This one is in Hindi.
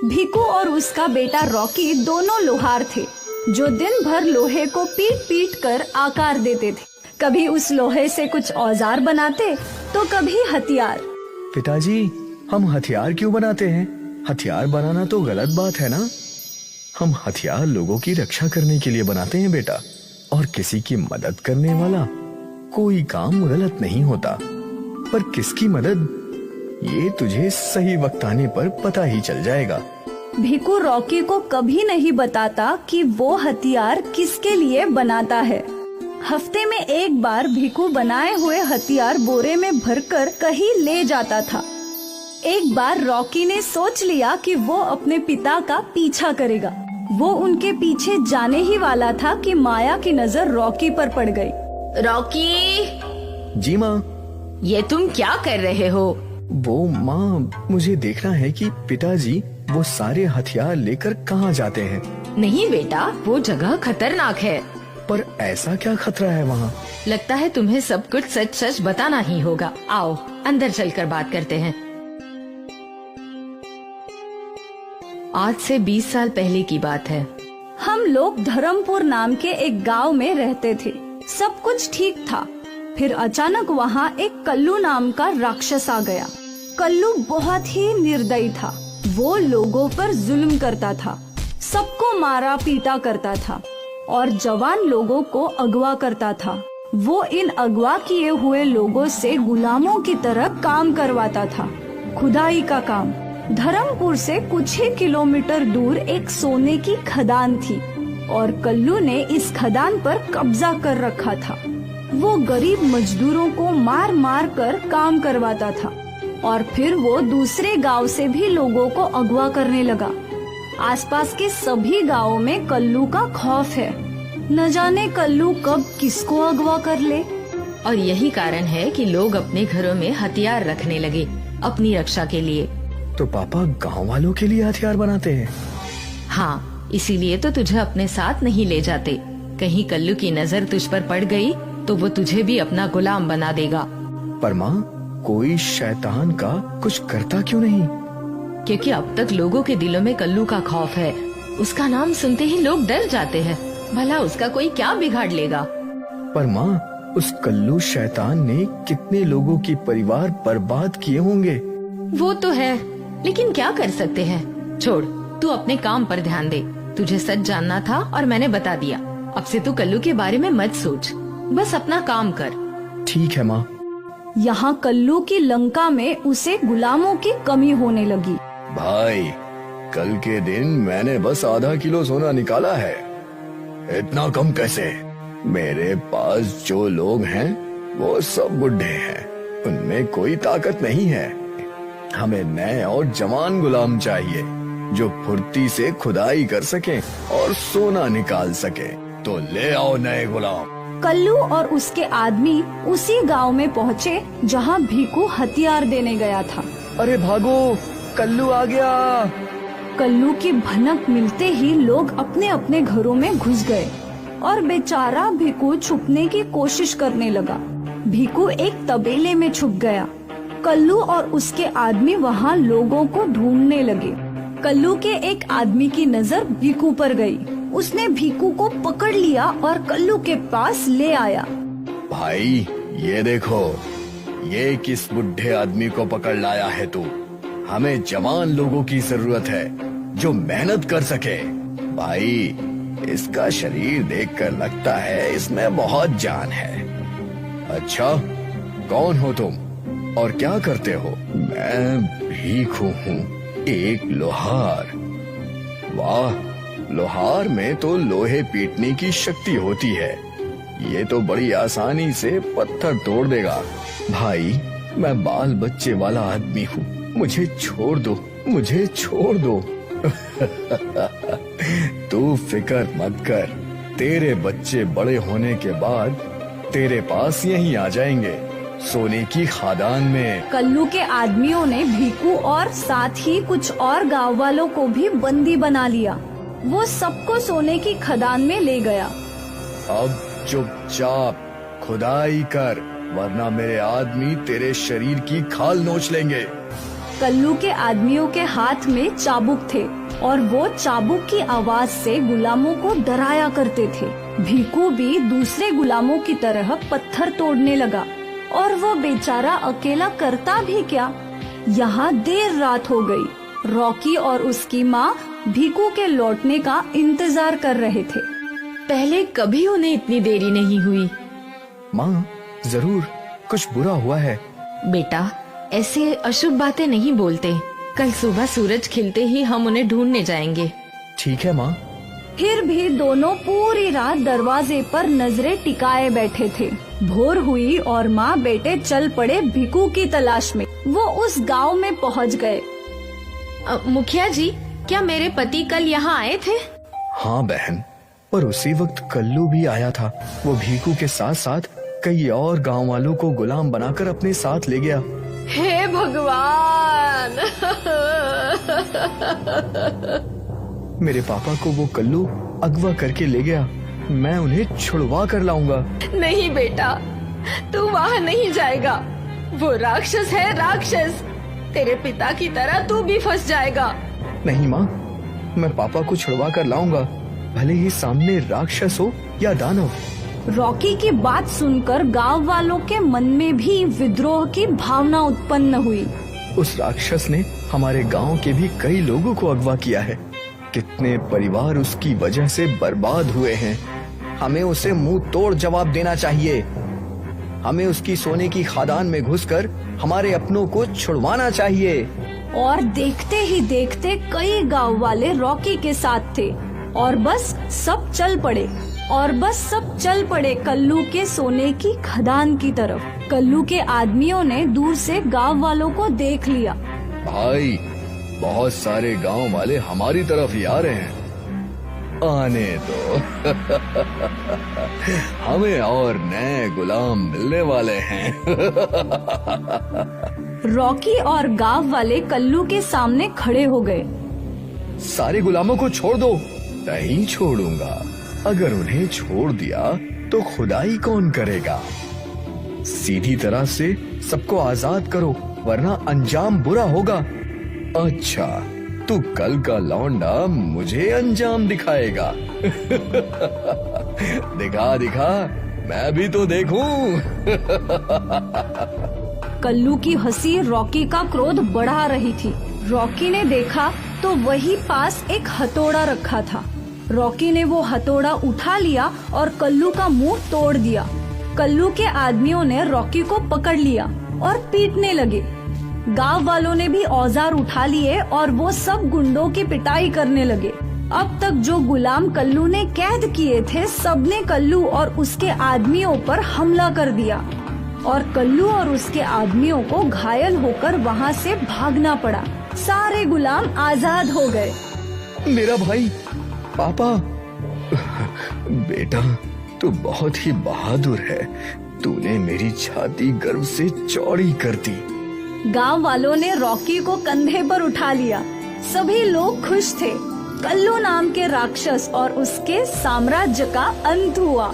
भीकू और उसका बेटा रॉकी दोनों लोहार थे जो दिन भर लोहे को पीट पीट कर आकार देते थे। कभी उस लोहे से कुछ औजार बनाते तो कभी हथियार। पिताजी, हम हथियार क्यों बनाते हैं? हथियार बनाना तो गलत बात है ना। हम हथियार लोगों की रक्षा करने के लिए बनाते हैं बेटा, और किसी की मदद करने वाला कोई काम गलत नहीं होता। पर किसकी मदद, ये तुझे सही वक्त आने पर पता ही चल जाएगा। भीकू रॉकी को कभी नहीं बताता कि वो हथियार किसके लिए बनाता है। हफ्ते में एक बार भीकू बनाए हुए हथियार बोरे में भरकर कहीं ले जाता था। एक बार रॉकी ने सोच लिया कि वो अपने पिता का पीछा करेगा। वो उनके पीछे जाने ही वाला था कि माया की नजर रॉकी पर पड़ गई। रॉकी! जी माँ। ये तुम क्या कर रहे हो? वो माँ, मुझे देखना है कि पिताजी वो सारे हथियार लेकर कहाँ जाते हैं। नहीं बेटा, वो जगह खतरनाक है। पर ऐसा क्या खतरा है वहाँ? लगता है तुम्हें सब कुछ सच सच बताना ही होगा। आओ अंदर चलकर बात करते हैं। आज से 20 साल पहले की बात है। हम लोग धर्मपुर नाम के एक गांव में रहते थे। सब कुछ ठीक था। फिर अचानक वहाँ एक कल्लू नाम का राक्षस आ गया। कल्लू बहुत ही निर्दयी था। वो लोगों पर जुल्म करता था, सबको मारा पीटा करता था और जवान लोगों को अगवा करता था। वो इन अगवा किए हुए लोगों से गुलामों की तरह काम करवाता था, खुदाई का काम। धर्मपुर से कुछ ही किलोमीटर दूर एक सोने की खदान थी और कल्लू ने इस खदान पर कब्जा कर रखा था। वो गरीब मजदूरों को मार मार कर काम करवाता था और फिर वो दूसरे गांव से भी लोगों को अगवा करने लगा। आसपास के सभी गांवों में कल्लू का खौफ है। न जाने कल्लू कब किसको अगवा कर ले। और यही कारण है कि लोग अपने घरों में हथियार रखने लगे अपनी रक्षा के लिए। तो पापा गांव वालों के लिए हथियार बनाते हैं? हाँ, इसीलिए तो तुझे अपने साथ नहीं ले जाते। कहीं कल्लू की नजर तुझ पर पड़ गई तो वो तुझे भी अपना गुलाम बना देगा। पर माँ, कोई शैतान का कुछ करता क्यों नहीं? क्योंकि अब तक लोगों के दिलों में कल्लू का खौफ है। उसका नाम सुनते ही लोग डर जाते हैं। भला उसका कोई क्या बिगाड़ लेगा? पर माँ, उस कल्लू शैतान ने कितने लोगों की परिवार बर्बाद किए होंगे। वो तो है, लेकिन क्या कर सकते हैं। छोड़, तू अपने काम पर ध्यान दे। तुझे सच जानना था और मैंने बता दिया। अब से तू कल्लू के बारे में मत सोच, बस अपना काम कर। ठीक है माँ। यहाँ कल्लू की लंका में उसे गुलामों की कमी होने लगी। भाई, कल के दिन मैंने बस आधा किलो सोना निकाला है। इतना कम कैसे? मेरे पास जो लोग हैं वो सब बुढ़े हैं, उनमें कोई ताकत नहीं है। हमें नए और जवान गुलाम चाहिए जो फुर्ती से खुदाई कर सकें और सोना निकाल सके। तो ले आओ नए गुलाम। कल्लू और उसके आदमी उसी गांव में पहुँचे जहाँ भीकू हथियार देने गया था। अरे भागो, कल्लू आ गया। कल्लू की भनक मिलते ही लोग अपने अपने घरों में घुस गए और बेचारा भीकू छुपने की कोशिश करने लगा। भीकू एक तबेले में छुप गया। कल्लू और उसके आदमी वहाँ लोगों को ढूंढने लगे। कल्लू के एक आदमी की नजर भीकू पर गई। उसने भीकू को पकड़ लिया और कल्लू के पास ले आया। भाई, ये देखो, ये किस बुढ़े आदमी को पकड़ लाया है तू? हमें जवान लोगों की जरूरत है जो मेहनत कर सके। भाई, इसका शरीर देखकर लगता है इसमें बहुत जान है। अच्छा, कौन हो तुम और क्या करते हो? मैं भीकू हूँ, एक लोहार। वाह, लोहार में तो लोहे पीटने की शक्ति होती है। ये तो बड़ी आसानी से पत्थर तोड़ देगा। भाई, मैं बाल बच्चे वाला आदमी हूँ, मुझे छोड़ दो, मुझे छोड़ दो। तू फिक्र मत कर, तेरे बच्चे बड़े होने के बाद तेरे पास यहीं आ जाएंगे, सोने की खदान में। कल्लू के आदमियों ने भीकू और साथ ही कुछ और गांव वालों को भी बंदी बना लिया। वो सबको सोने की खदान में ले गया। अब चुपचाप खुदाई कर, वरना मेरे आदमी तेरे शरीर की खाल नोच लेंगे। कल्लू के आदमियों के हाथ में चाबुक थे और वो चाबुक की आवाज से गुलामों को डराया करते थे। भीकू भी दूसरे गुलामों की तरह पत्थर तोड़ने लगा और वो बेचारा अकेला करता भी क्या। यहाँ देर रात हो गई। रॉकी और उसकी माँ भीकू के लौटने का इंतजार कर रहे थे। पहले कभी उन्हें इतनी देरी नहीं हुई। माँ, जरूर कुछ बुरा हुआ है। बेटा, ऐसे अशुभ बातें नहीं बोलते। कल सुबह सूरज खिलते ही हम उन्हें ढूंढने जाएंगे। ठीक है माँ। फिर भी दोनों पूरी रात दरवाजे पर नजरें टिकाए बैठे थे। भोर हुई और माँ बेटे चल पड़े भीकू की तलाश में। वो उस गांव में पहुँच गए। मुखिया जी, क्या मेरे पति कल यहाँ आए थे? हाँ बहन, पर उसी वक्त कल्लू भी आया था। वो भीकू के साथ साथ कई और गांव वालों को गुलाम बनाकर अपने साथ ले गया। हे भगवान! मेरे पापा को वो कल्लू अगवा करके ले गया। मैं उन्हें छुड़वा कर लाऊंगा। नहीं बेटा, तू वहाँ नहीं जाएगा। वो राक्षस है, राक्षस। तेरे पिता की तरह तू भी फंस जाएगा। नहीं माँ, मैं पापा को छुड़वा कर लाऊंगा, भले ही सामने राक्षस हो या दानव। रॉकी की बात सुनकर गांव वालों के मन में भी विद्रोह की भावना उत्पन्न हुई। उस राक्षस ने हमारे गांव के भी कई लोगों को अगवा किया है। कितने परिवार उसकी वजह से बर्बाद हुए हैं। हमें उसे मुंह तोड़ जवाब देना चाहिए। हमें उसकी सोने की खदान में घुसकर हमारे अपनों को छुड़वाना चाहिए। और देखते ही देखते कई गांव वाले रॉकी के साथ थे और बस सब चल पड़े कल्लू के सोने की खदान की तरफ। कल्लू के आदमियों ने दूर से गांव वालों को देख लिया। भाई, बहुत सारे गांव वाले हमारी तरफ ही आ रहे हैं। आने दो। हमें और नए गुलाम मिलने वाले हैं। रॉकी और गांव वाले कल्लू के सामने खड़े हो गए। सारे गुलामों को छोड़ दो। नहीं छोड़ूंगा। अगर उन्हें छोड़ दिया तो खुदाई कौन करेगा। सीधी तरह से सबको आजाद करो, वरना अंजाम बुरा होगा। अच्छा, तू कल का लौंडा मुझे अंजाम दिखाएगा। दिखा दिखा, मैं भी तो देखूं। कल्लू की हंसी रॉकी का क्रोध बढ़ा रही थी। रॉकी ने देखा तो वही पास एक हथौड़ा रखा था। रॉकी ने वो हथौड़ा उठा लिया और कल्लू का मुंह तोड़ दिया। कल्लू के आदमियों ने रॉकी को पकड़ लिया और पीटने लगे। गांव वालों ने भी औजार उठा लिए और वो सब गुंडों की पिटाई करने लगे। अब तक जो गुलाम कल्लू ने कैद किए थे, सबने कल्लू और उसके आदमियों पर हमला कर दिया और कल्लू और उसके आदमियों को घायल होकर वहाँ से भागना पड़ा। सारे गुलाम आजाद हो गए। मेरा भाई, पापा। बेटा, तू बहुत ही बहादुर है। तूने मेरी छाती गर्व से चौड़ी कर दी। गांव वालों ने रॉकी को कंधे पर उठा लिया। सभी लोग खुश थे। कल्लू नाम के राक्षस और उसके साम्राज्य का अंत हुआ।